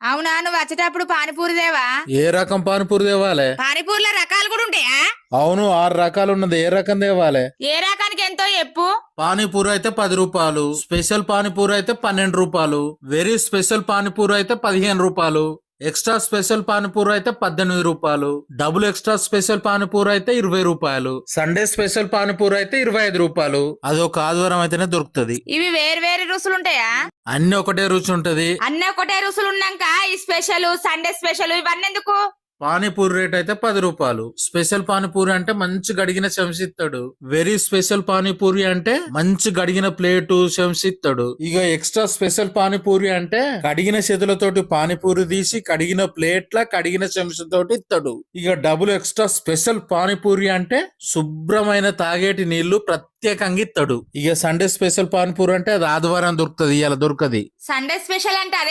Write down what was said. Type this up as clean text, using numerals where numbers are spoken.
అవునా, నువ్వు వచ్చేటప్పుడు పానీపూరి దేవా? ఏ రకం పానీపూరి తేవాలే? పానీపూరిలో రకాలు కూడా ఉంటాయా? అవును, 6 రకాలు ఉన్నది. ఏ రకం తేవాలే? ఏ రకానికి ఎంతో చెప్పు. పానీపూరి అయితే 10 రూపాయలు, స్పెషల్ పానీపూరి అయితే 12 రూపాయలు, వెరీ స్పెషల్ పానీపూరి అయితే 15 రూపాయలు, ఎక్స్ట్రా స్పెషల్ పానీపూరి అయితే 18 రూపాయలు, డబుల్ ఎక్స్ట్రా స్పెషల్ పానీపూరి అయితే 20 రూపాయలు, సండే స్పెషల్ పానీపూరి అయితే 25 రూపాయలు. అది ఒక ఆదివారం అయితేనే దొరుకుతది. ఇవి వేరు వేరు రుసులు ఉంటాయా? అన్ని ఒకటే రుచి ఉంటది. అన్నీ ఒకటే రుసులు ఉన్నాక ఈ స్పెషల్ సండే స్పెషల్ ఇవన్నీ ఎందుకు? పానీపూరి రేట్ అయితే 10 రూపాయలు. స్పెషల్ పానీపూరి అంటే మంచి గడిగిన చెంచిస్తాడు. వెరీ స్పెషల్ పానీపూరి అంటే మంచి గడిగిన ప్లేటు చెంచిస్తాడు. ఇక ఎక్స్ట్రా స్పెషల్ పానీపూరి అంటే కడిగిన చేతులతోటి పానీపూరి తీసి కడిగిన ప్లేట్ల కడిగిన చెంచతోటి ఇస్తాడు. ఇక డబుల్ ఎక్స్ట్రా స్పెషల్ పానీపూరి అంటే శుభ్రమైన తాగేటి నీళ్లు ప్రత్యేకంగా ఇస్తాడు. ఇక సండే స్పెషల్ పానీపూరి అంటే అది ఆదివారం దొరుకుతుంది, ఇలా దొరకది. సండే స్పెషల్ అంటే అదే